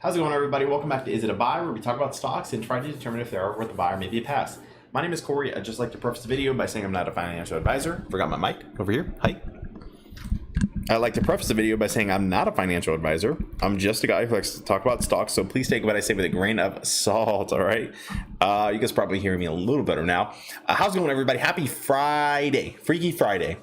How's it going, everybody? Welcome back to Is It a Buy, where we talk about stocks and try to determine if they are worth a buy or maybe a pass. My name is Corey. I'd just like to preface the video by saying I'm not a financial advisor. Forgot my mic over here. Hi. I'd like to preface the video by saying I'm not a financial advisor. I'm just a guy who likes to talk about stocks, so please take what I say with a grain of salt, all right? You guys probably hearing me a little better now. How's it going, everybody? Happy Friday. Freaky Friday.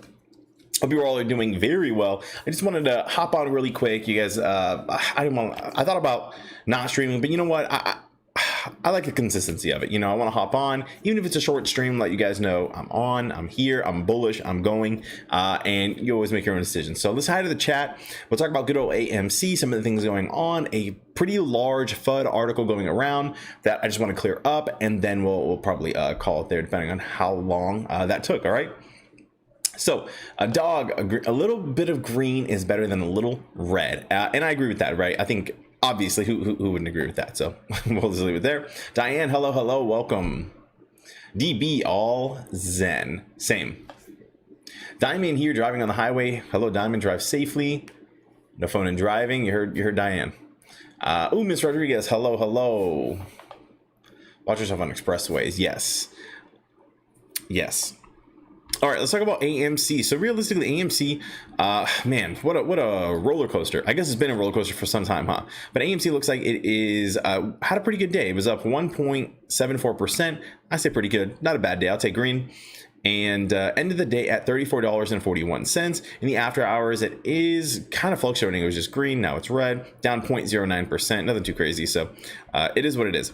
Hope you're all doing very well. I just wanted to hop on really quick. You guys, I thought about not streaming, but you know what? I like the consistency of it. You know, I want to hop on, even if it's a short stream, let you guys know I'm on, I'm here, I'm bullish, I'm going, and you always make your own decisions. So let's head to the chat. We'll talk about good old AMC, some of the things going on, a pretty large FUD article going around that I just want to clear up, and then we'll probably call it there, depending on how long that took, all right? So a little bit of green is better than a little red. And I agree with that, right? I think obviously who wouldn't agree with that? So we'll just leave it there. Diane, hello, welcome. DB, all zen. Same. Diamond here driving on the highway. Hello, Diamond, drive safely. No phone and driving. You heard Diane. Oh, Miss Rodriguez, hello. Watch yourself on expressways. Yes. All right, let's talk about AMC. So realistically, AMC, man, what a roller coaster. I guess it's been a roller coaster for some time, huh? But AMC looks like it is had a pretty good day. It was up 1.74%. I say pretty good, not a bad day. I'll take green. And ended the day at $34.41. In the after hours, it is kind of fluctuating. It was just green, now it's red, down 0.09%. Nothing too crazy. So it is what it is.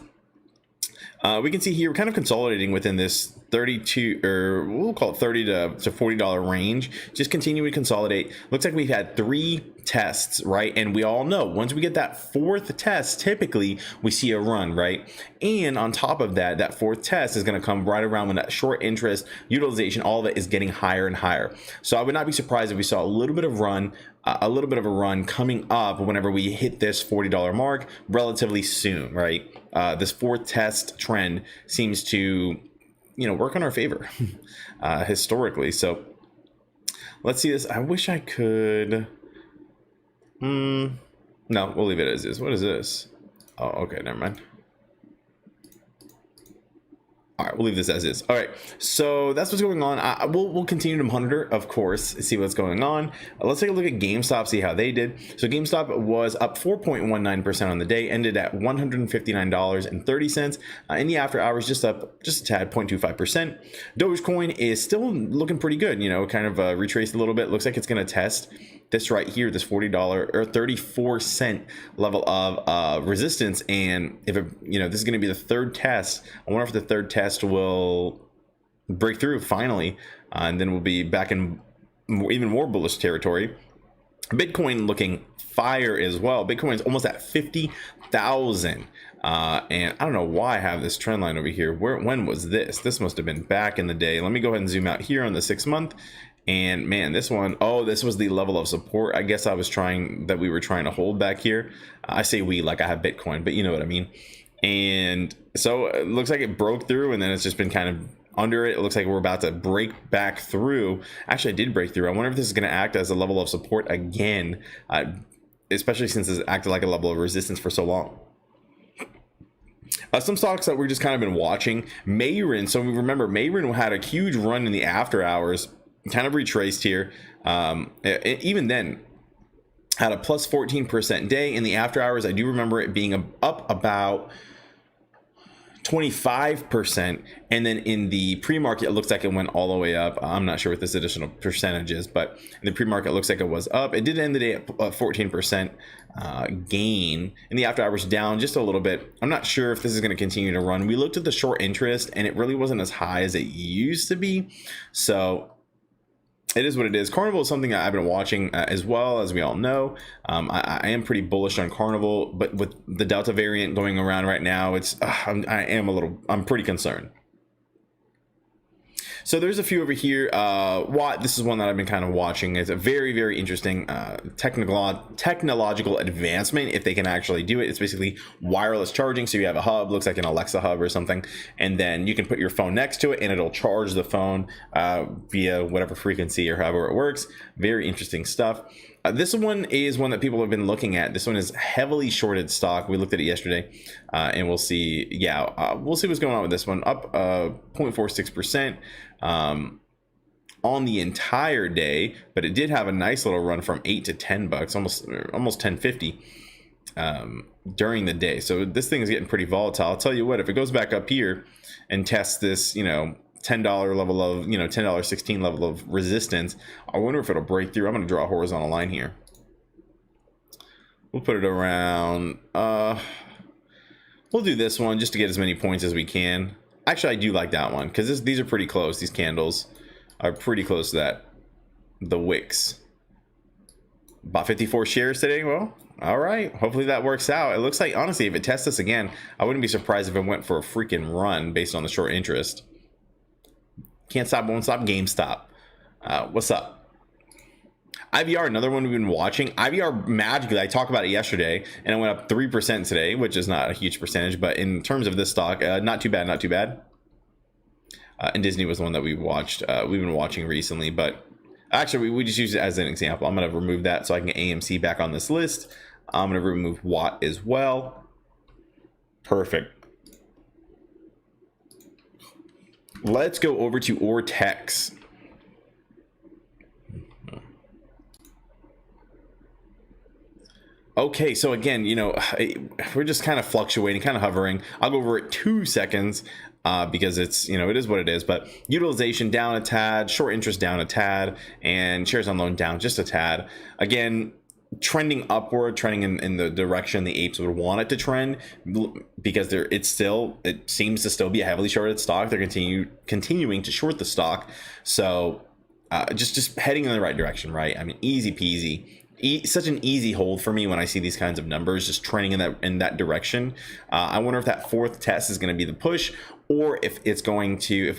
We can see here we're kind of consolidating within this 32, or we'll call it $30 to $40 range. Just continuing to consolidate. Looks like we've had 3 tests, right? And we all know once we get that 4th test, typically we see a run, right? And on top of that, that 4th test is going to come right around when that short interest utilization, all of it is getting higher and higher. So I would not be surprised if we saw a little bit of a run coming up whenever we hit this $40 mark relatively soon, right? This 4th test trend seems to, work in our favor historically. So let's see this. I wish I could. No, we'll leave it as is. What is this? Oh, okay, never mind. All right, we'll leave this as is. All right, so that's what's going on. We'll continue to monitor, of course, see what's going on. Let's take a look at Gamestop, see how they did. So Gamestop was up 4.19% on the day, ended at $159.30. In the after hours, just up just a tad, 0.25%. Dogecoin is still looking pretty good. Kind of retraced a little bit. Looks like it's going to test this right here, this $40 or 34-cent level of resistance. And if this is going to be the 3rd test, I wonder if the 3rd test will break through finally, and then we'll be back in even more bullish territory. Bitcoin looking fire as well. Bitcoin is almost at 50,000. And I don't know why I have this trend line over here. When was this? This must have been back in the day. Let me go ahead and zoom out here on the 6 month. And man, this one, this was the level of support. I guess we were trying to hold back here. I say we like I have Bitcoin, but you know what I mean. And so it looks like it broke through, and then it's just been kind of under it. It looks like we're about to break back through. Actually, I did break through. I wonder if this is going to act as a level of support again, especially since it's acted like a level of resistance for so long. Some stocks that we're just kind of been watching. Mayrin. So we remember Mayrin had a huge run in the after hours, kind of retraced here. Even then, had a plus 14% day in the after hours. I do remember it being up about 25%, and then in the pre-market it looks like it went all the way up. I'm not sure what this additional percentage is, but in the pre-market it looks like it was up. It did end the day at 14% gain. In the after hours, down just a little bit. I'm not sure if this is going to continue to run. We looked at the short interest and it really wasn't as high as it used to be, so it is what it is. Carnival is something I've been watching as well, as we all know. I am pretty bullish on Carnival, but with the Delta variant going around right now, I'm pretty concerned. So there's a few over here. Watt, this is one that I've been kind of watching. It's a very, very interesting technological advancement, if they can actually do it. It's basically wireless charging. So you have a hub, looks like an Alexa hub or something, and then you can put your phone next to it and it'll charge the phone via whatever frequency or however it works. Very interesting stuff. This one is one that people have been looking at. This one is heavily shorted stock. We looked at it yesterday, and we'll see. Yeah, we'll see what's going on with this one. Up 0.46% on the entire day, but it did have a nice little run from $8 to $10, almost $10.50 during the day. So this thing is getting pretty volatile. I'll tell you what, if it goes back up here and tests this, $10 level of, $10.16 level of resistance, I wonder if it'll break through. I'm going to draw a horizontal line here. We'll put it around, we'll do this one just to get as many points as we can. Actually, I do like that one because these are pretty close. These candles are pretty close to that. The wicks. Bought 54 shares today. Well, all right. Hopefully that works out. It looks like, honestly, if it tests this again, I wouldn't be surprised if it went for a freaking run based on the short interest. Can't stop, won't stop. Gamestop. What's up? IVR, another one we've been watching. IVR magically, I talked about it yesterday, and it went up 3% today, which is not a huge percentage, but in terms of this stock, not too bad, not too bad. And Disney was the one that we watched. We've been watching recently, but actually we just use it as an example. I'm going to remove that so I can get AMC back on this list. I'm going to remove Watt as well. Perfect. Let's go over to Ortex. Okay, so again, we're just kind of fluctuating, kind of hovering. I'll go over it 2 seconds because it's, it is what it is. But utilization down a tad, short interest down a tad, and shares on loan down just a tad. Again, trending upward, trending in the direction the apes would want it to trend, because it seems to still be a heavily shorted stock. They're continuing to short the stock, so just heading in the right direction, right? I mean, easy peasy. Such an easy hold for me when I see these kinds of numbers just trending in that direction. I wonder if that fourth test is going to be the push, or if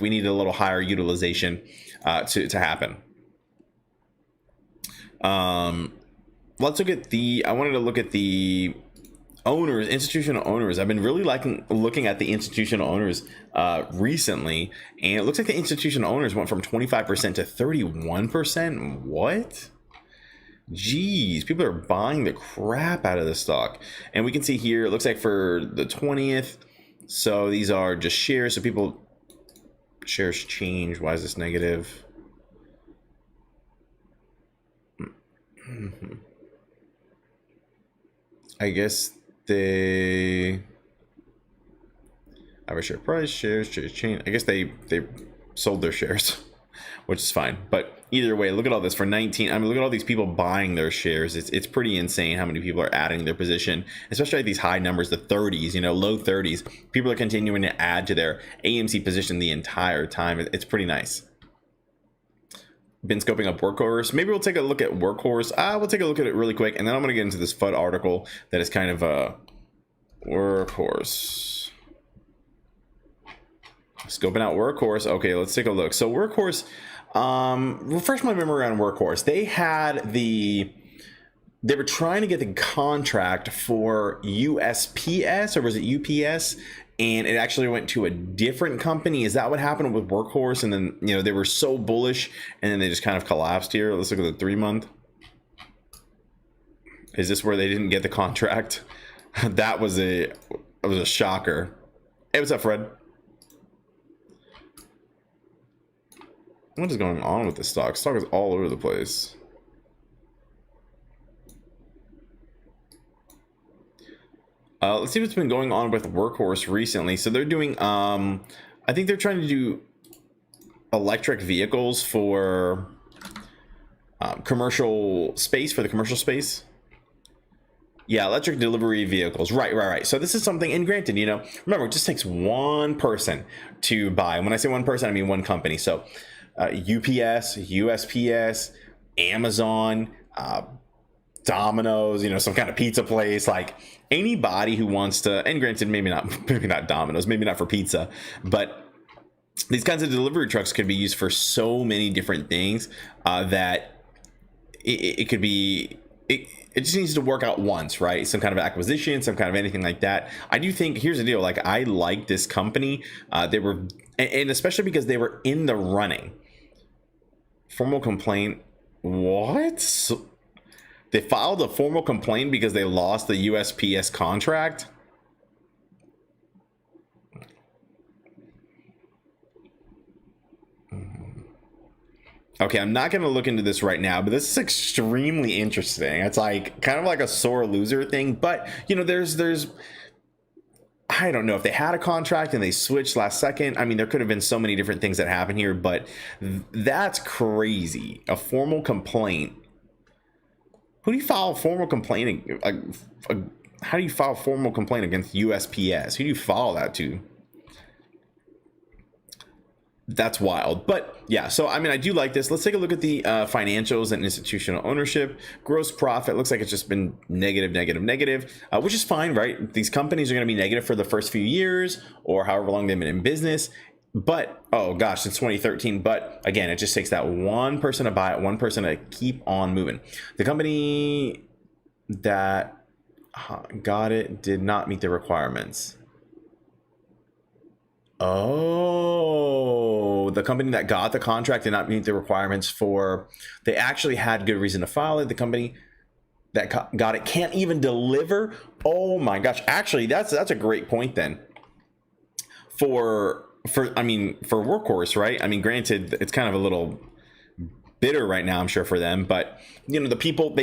we need a little higher utilization to happen. Let's look at I wanted to look at the owners, institutional owners. I've been really looking at the institutional owners recently, and it looks like the institutional owners went from 25% to 31%. What? Jeez, people are buying the crap out of this stock. And we can see here, it looks like for the 20th, so these are just shares. So shares change. Why is this negative? I guess they average share price, shares change. I guess they sold their shares, which is fine. But either way, look at all this for 19. I mean, look at all these people buying their shares. It's pretty insane how many people are adding their position, especially at these high numbers, the 30s, low 30s. People are continuing to add to their AMC position the entire time. It's pretty nice. Been scoping up Workhorse. Maybe we'll take a look at Workhorse. We'll take a look at it really quick, and then I'm going to get into this FUD article that is kind of a Workhorse. Scoping out Workhorse. Okay, let's take a look. So Workhorse, refresh my memory on Workhorse. They were trying to get the contract for USPS, or was it UPS? And it actually went to a different company. Is that what happened with Workhorse? And then, they were so bullish, and then they just kind of collapsed here. Let's look at the 3-month. Is this where they didn't get the contract? That was a shocker. Hey, what's up, Fred? What is going on with this stock? Stock is all over the place. Let's see what's been going on with Workhorse recently. So they're doing, I think they're trying to do electric vehicles for commercial space, for the commercial space. Yeah, electric delivery vehicles. Right. So this is something, and granted, remember, it just takes one person to buy. And when I say one person, I mean one company. So UPS, USPS, Amazon, Domino's, some kind of pizza place, like anybody who wants to, and granted, maybe not Domino's, maybe not for pizza, but these kinds of delivery trucks could be used for so many different things that it could be, it just needs to work out once, right? Some kind of acquisition, some kind of anything like that. I do think, here's the deal, like I like this company. They were, and especially because they were in the running. Formal complaint. What? They filed a formal complaint because they lost the USPS contract. Okay, I'm not going to look into this right now, but this is extremely interesting. It's like kind of like a sore loser thing, but you know, there's I don't know if they had a contract and they switched last second. I mean, there could have been so many different things that happen here, but that's crazy. A formal complaint. Who do you file a formal complaint? How do you file a formal complaint against USPS? Who do you file that to? That's wild. But yeah, so I mean, I do like this. Let's take a look at the financials and institutional ownership. Gross profit looks like it's just been negative, which is fine, right? These companies are going to be negative for the first few years or however long they've been in business. But oh gosh, since 2013. But again, it just takes that one person to buy it, one person to keep on moving. The company that got it did not meet the requirements. Oh, the company that got the contract did not meet the requirements for, they actually had good reason to file it. The company that got it can't even deliver. Oh my gosh. Actually, that's a great point then for Workhorse, right? I mean, granted, it's kind of a little bitter right now, I'm sure, for them, but you know, the people,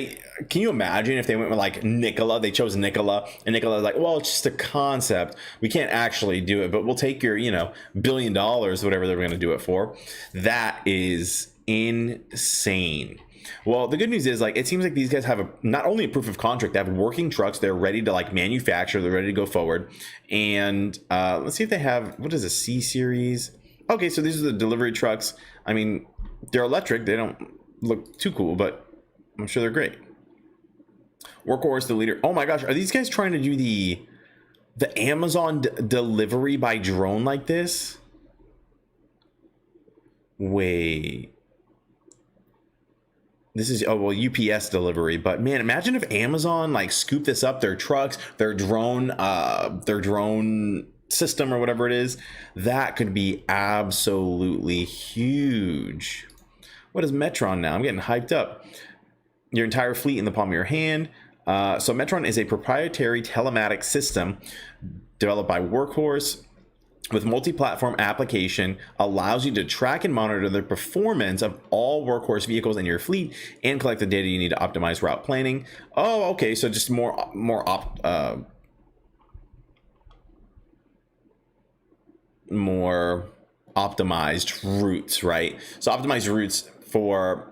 can you imagine if they went with like Nikola? They chose Nikola, and Nikola's like, well, it's just a concept, we can't actually do it, but we'll take your, you know, $1 billion, whatever they're going to do it for. That is insane. Well, the good news is, like, it seems like these guys have not only a proof of contract, they have working trucks, they're ready to like manufacture, they're ready to go forward. And let's see if they have, what is a C series? Okay, so these are the delivery trucks. I mean, they're electric, they don't look too cool, but I'm sure they're great. Workhorse, the leader. Oh my gosh, are these guys trying to do the Amazon delivery by drone like this? Wait, this is, oh well, UPS delivery, but man, imagine if Amazon like scooped this up, their trucks, their drone system or whatever it is. That could be absolutely huge. What is Metron now? I'm getting hyped up. Your entire fleet in the palm of your hand. So Metron is a proprietary telematics system developed by Workhorse with multi-platform application, allows you to track and monitor the performance of all Workhorse vehicles in your fleet and collect the data you need to optimize route planning. Oh, okay. So just more optimized routes, right? So optimized routes for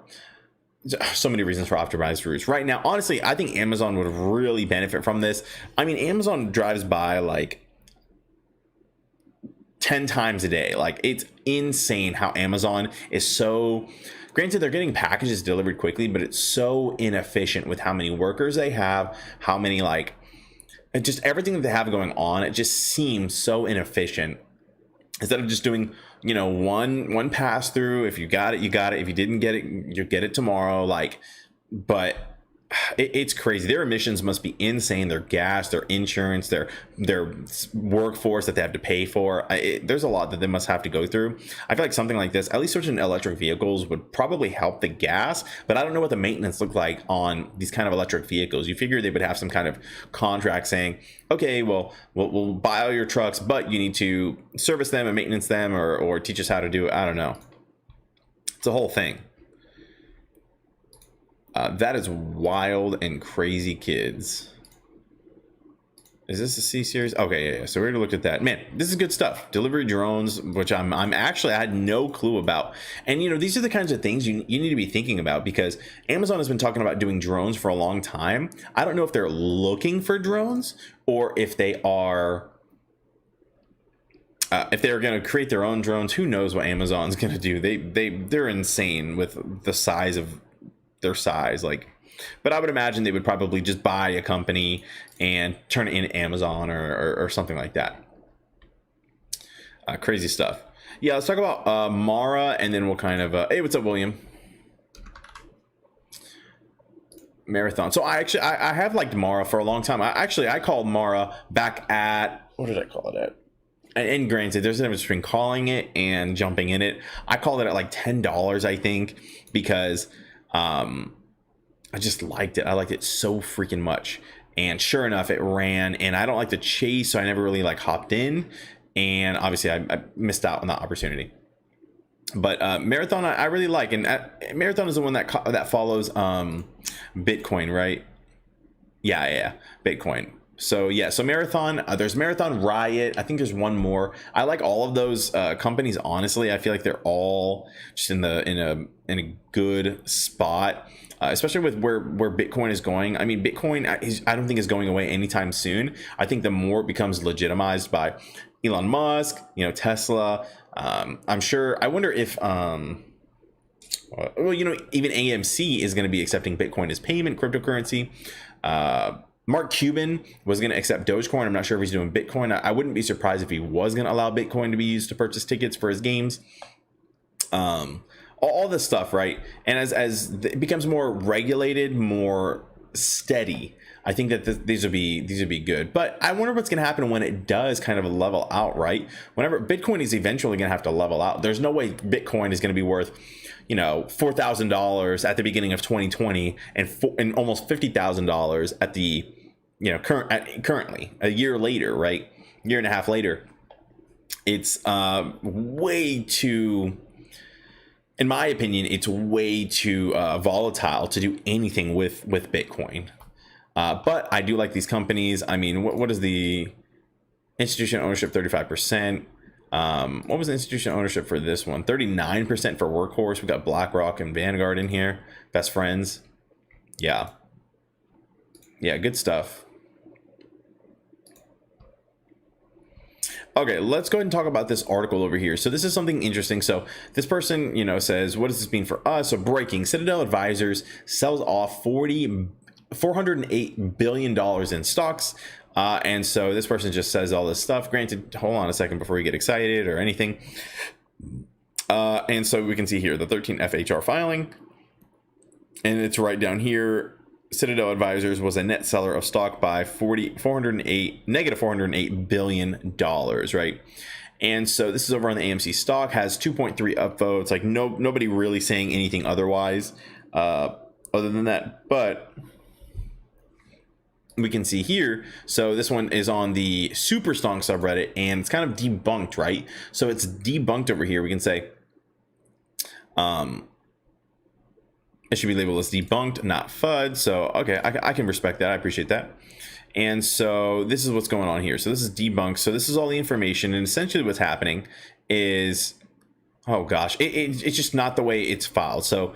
so many reasons for optimized routes right now. Honestly, I think Amazon would really benefit from this. I mean, Amazon drives by like 10 times a day. Like, it's insane how Amazon is so, granted, they're getting packages delivered quickly, but it's so inefficient with how many workers they have, how many, like, just everything that they have going on. It just seems so inefficient. Instead of just doing, you know, one pass through, if you got it, you got it. If you didn't get it, you get it tomorrow. Like, but it's crazy. Their emissions must be insane. Their gas, their insurance, their workforce that they have to pay for. There's a lot that they must have to go through. I feel like something like this, at least switching to electric vehicles, would probably help the gas, but I don't know what the maintenance look like on these kind of electric vehicles. You figure they would have some kind of contract saying, okay, well, we'll buy all your trucks, but you need to service them and maintenance them, or teach us how to do it. I don't know. It's a whole thing. That is wild and crazy, kids. Is this a C series? Okay, yeah. So we already looked at that. Man, this is good stuff. Delivery drones, which I'm actually, I had no clue about. And you know, these are the kinds of things you need to be thinking about, because Amazon has been talking about doing drones for a long time. I don't know if they're looking for drones or if they are. If they're going to create their own drones, who knows what Amazon's going to do? They're insane with the size of their size, like, but I would imagine they would probably just buy a company and turn it into Amazon or something like that. Crazy stuff. Yeah, let's talk about Mara, and then we'll kind of hey, what's up, William? Marathon. So I have liked Mara for a long time. I called Mara back at, what did I call it at? And granted, there's a difference between calling it and jumping in it. I called it at like $10, I think, because I just liked it. I liked it so freaking much. And sure enough, it ran, and I don't like to chase, so I never really like hopped in. And obviously I missed out on that opportunity. But Marathon, I really like, and Marathon is the one that follows Bitcoin, right? Yeah, Bitcoin. So yeah, so Marathon, there's Marathon, Riot. I think there's one more. I like all of those companies. Honestly, I feel like they're all just in a good spot, especially with where Bitcoin is going. I mean, Bitcoin, I don't think is going away anytime soon. I think the more it becomes legitimized by Elon Musk, Tesla. I'm sure. I wonder if well, even AMC is going to be accepting Bitcoin as payment, cryptocurrency. Mark Cuban was going to accept Dogecoin. I'm not sure if he's doing Bitcoin. I wouldn't be surprised if he was going to allow Bitcoin to be used to purchase tickets for his games. All this stuff, right? And as it becomes more regulated, more steady, I think that these would be good. But I wonder what's going to happen when it does kind of level out, right? Whenever Bitcoin is eventually going to have to level out, there's no way Bitcoin is going to be worth $4,000 at the beginning of 2020 and almost $50,000 at the currently a year later, right? Year and a half later. It's way too, in my opinion, it's way too volatile to do anything with Bitcoin. But I do like these companies. I mean, what is the institutional ownership? 35%. What was the institutional ownership for this one? 39% for Workhorse. We got BlackRock and Vanguard in here. Best friends. Yeah, good stuff. Okay, let's go ahead and talk about this article over here. So this is something interesting. So this person, says, what does this mean for us? So breaking: Citadel Advisors sells off $408 billion in stocks. And so this person just says all this stuff. Granted, hold on a second before you get excited or anything. And so we can see here the 13 FHR filing. And it's right down here. Citadel Advisors was a net seller of stock by -$408 billion, right? And so this is over on the AMC stock, has 2.3 upvotes. Like nobody really saying anything otherwise, other than that. But we can see here, so this one is on the Super Stonk subreddit, and it's kind of debunked, right? So it's debunked over here. We can say it should be labeled as debunked, not FUD. So okay, I can respect that. I appreciate that. And so this is what's going on here. So this is debunked. So this is all the information, and essentially what's happening is, oh gosh, it's just not the way it's filed. So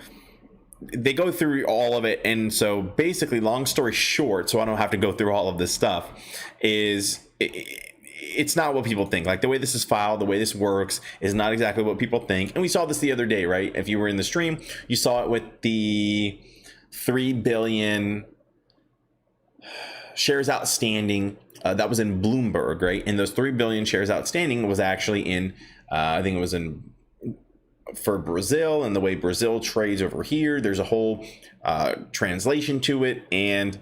they go through all of it, and so basically, long story short, so I don't have to go through all of this stuff, is it's not what people think. Like the way this is filed, the way this works is not exactly what people think. And we saw this the other day, right? If you were in the stream, you saw it with the 3 billion shares outstanding. That was in Bloomberg, right? And those 3 billion shares outstanding was actually in, I think it was for Brazil, and the way Brazil trades over here. There's a whole translation to it, and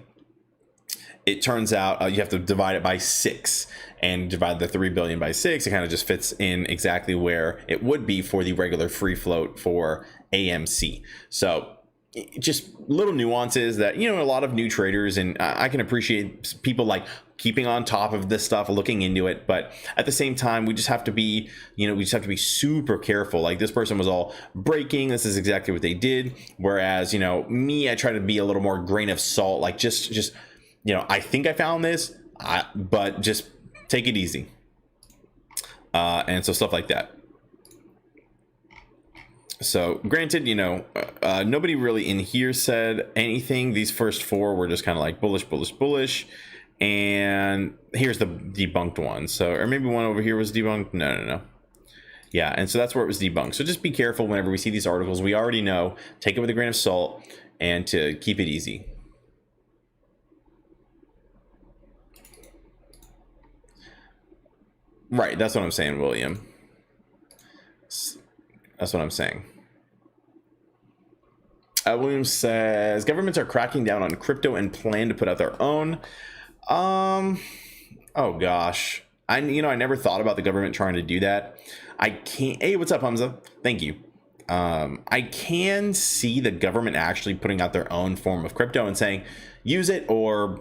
it turns out you have to divide it by 6 and divide the 3 billion by 6. It kind of just fits in exactly where it would be for the regular free float for AMC. So just little nuances that, a lot of new traders, and I can appreciate people like keeping on top of this stuff, looking into it. But at the same time, we just have to be, super careful. Like this person was all breaking. This is exactly what they did. Whereas, me, I try to be a little more grain of salt. Like just I think I found this, but just take it easy. And so stuff like that. So granted, nobody really in here said anything. These first 4 were just kind of like bullish. And here's the debunked one. So, or maybe one over here was debunked. No. Yeah, and so that's where it was debunked. So just be careful whenever we see these articles. We already know, take it with a grain of salt and to keep it easy. Right, that's what I'm saying, William. That's what I'm saying. William says governments are cracking down on crypto and plan to put out their own. Oh gosh, I never thought about the government trying to do that. I can't. Hey, what's up, Hamza? Thank you. I can see the government actually putting out their own form of crypto and saying, use it or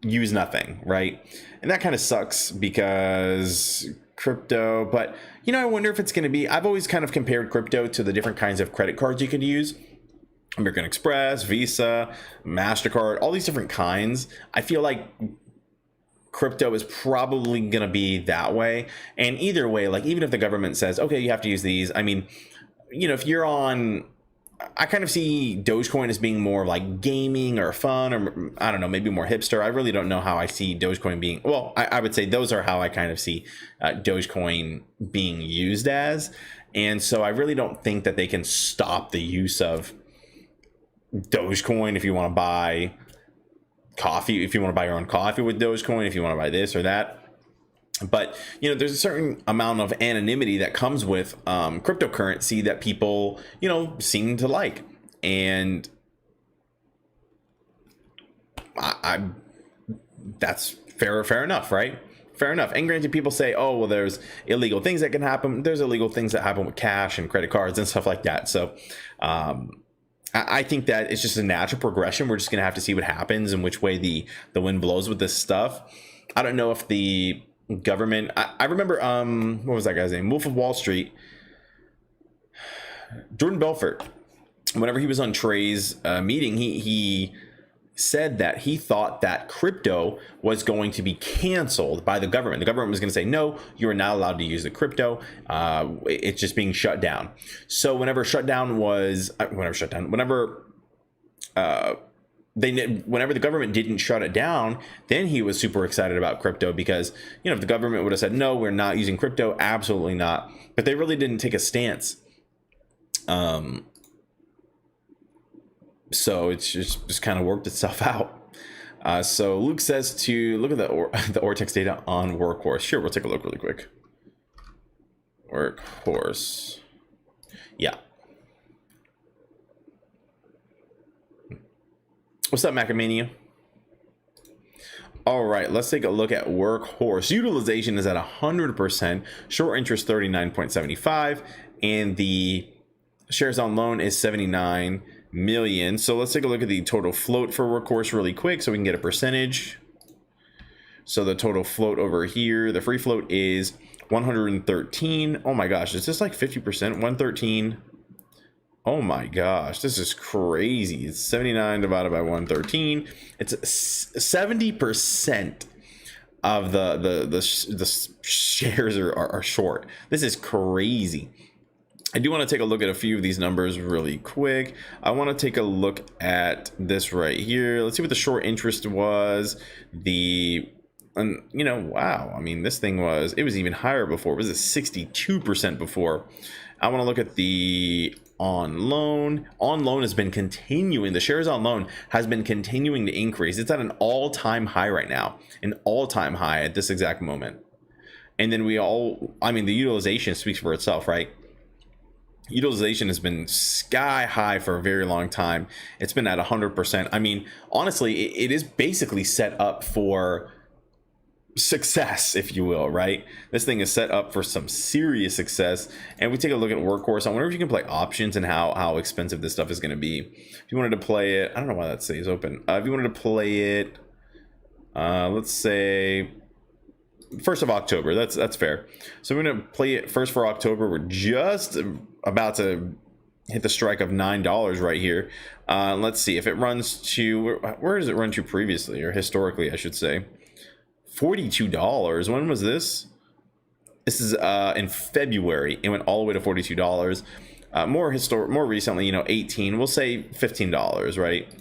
use nothing, right? And that kind of sucks because crypto, but you know, I wonder if it's going to be, I've always kind of compared crypto to the different kinds of credit cards you could use. American Express, Visa, MasterCard, all these different kinds. I feel like crypto is probably going to be that way. And either way, like even if the government says, okay, you have to use these, I mean, you know, if you're on, I kind of see Dogecoin as being more like gaming or fun, or I don't know, maybe more hipster. I really don't know how I see Dogecoin being, well, I would say those are how I kind of see Dogecoin being used as. And so I really don't think that they can stop the use of Dogecoin if you want to buy coffee, if you want to buy your own coffee with Dogecoin, if you want to buy this or that. But, you know, there's a certain amount of anonymity that comes with cryptocurrency that people, you know, seem to like. And I that's fair enough, right? Fair enough. And granted, people say, oh, well, there's illegal things that can happen. There's illegal things that happen with cash and credit cards and stuff like that. So I think that it's just a natural progression. We're just going to have to see what happens and which way the wind blows with this stuff. I don't know if the government, I remember what was that guy's name, Wolf of Wall Street, Jordan Belfort, whenever he was on Trey's meeting, he said that he thought that crypto was going to be canceled by the government. The government was going to say, no, you are not allowed to use the crypto. It's just being shut down. So whenever the government didn't shut it down, then he was super excited about crypto because, you know, if the government would have said, no, we're not using crypto, absolutely not. But they really didn't take a stance. So it's just kind of worked itself out. So Luke says to look at the Ortex data on Workhorse. Sure, we'll take a look really quick. Workhorse. Yeah. What's up, Macamania? All right, let's take a look at Workhorse. Utilization is at 100%, short interest 39.75, and the shares on loan is 79 million. So let's take a look at the total float for Workhorse really quick so we can get a percentage. So the total float over here, the free float is 113. Oh my gosh, is this like 50%? 113. Oh my gosh, this is crazy. It's 79 divided by 113. It's 70% of the shares are short. This is crazy. I do want to take a look at a few of these numbers really quick. I want to take a look at this right here. Let's see what the short interest was. You know, wow. I mean, this thing was even higher before. It was at 62% before. I want to look at the on loan. On loan has been continuing. The shares on loan has been continuing to increase. It's at an all-time high right now, an all-time high at this exact moment. And then the utilization speaks for itself, right? Utilization has been sky high for a very long time. It's been at 100%. I mean, honestly, it is basically set up for success, if you will, right? This thing is set up for some serious success. And we take a look at Workhorse. I wonder if you can play options and how expensive this stuff is going to be. If you wanted to play it, I don't know why that stays open. If you wanted to play it, let's say 1st of October, that's fair. So we're going to play it first for October. We're just about to hit the strike of $9 right here. Let's see if it runs to, where does it run to previously, or historically, I should say. $42. When was this? This is in February. It went all the way to $42. More recently, you know, 18. We'll say $15, right?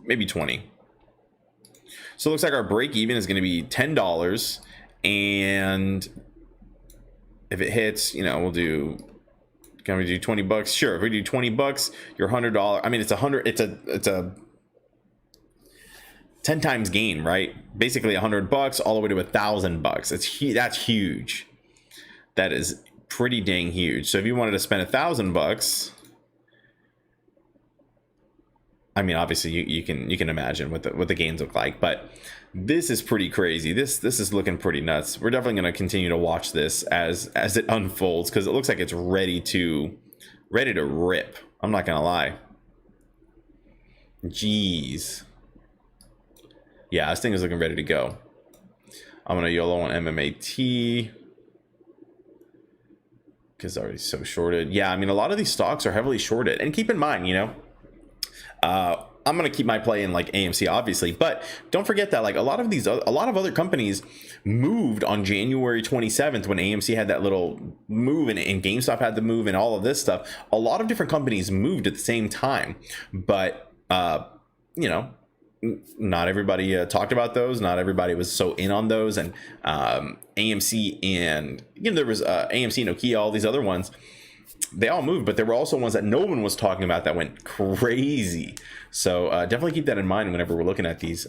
Maybe 20. So it looks like our break even is going to be $10, and if it hits, you know, can we do 20 bucks? Sure. If we do 20 bucks, you're $100. I mean, it's a 10 times gain, right? Basically $100 all the way to $1,000. That's huge. That is pretty dang huge. So if you wanted to spend $1,000, I mean, obviously you can imagine what the gains look like, but this is pretty crazy. This is looking pretty nuts. We're definitely going to continue to watch this as it unfolds, because it looks like it's ready to rip. I'm not gonna lie. Jeez. Yeah, this thing is looking ready to go. I'm gonna YOLO on MMAT because it's already so shorted. Yeah, I mean, a lot of these stocks are heavily shorted, and keep in mind, you know, I'm gonna keep my play in like AMC, obviously, but don't forget that like a lot of other companies moved on January 27th when AMC had that little move, and GameStop had the move, and all of this stuff. A lot of different companies moved at the same time, but you know, not everybody talked about those. Not everybody was so in on those, and AMC, and you know, there was AMC, Nokia, all these other ones. They all moved, but there were also ones that no one was talking about that went crazy. So definitely keep that in mind whenever we're looking at these.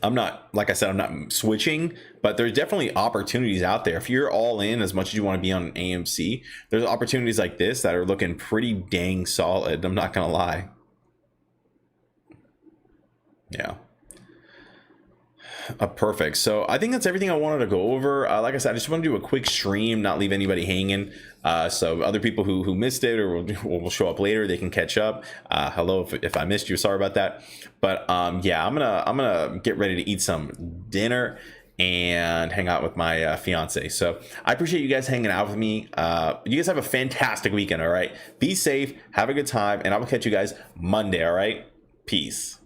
I'm not, like I said, I'm not switching, but there's definitely opportunities out there. If you're all in as much as you want to be on AMC, there's opportunities like this that are looking pretty dang solid. I'm not gonna lie. Yeah. Perfect. So I think that's everything I wanted to go over. Like I said, I just want to do a quick stream, not leave anybody hanging. So other people who missed it or will show up later, they can catch up. Hello, if I missed you, sorry about that. But yeah, I'm gonna get ready to eat some dinner and hang out with my fiance. So I appreciate you guys hanging out with me. You guys have a fantastic weekend. All right, be safe, have a good time, and I will catch you guys Monday. All right, peace.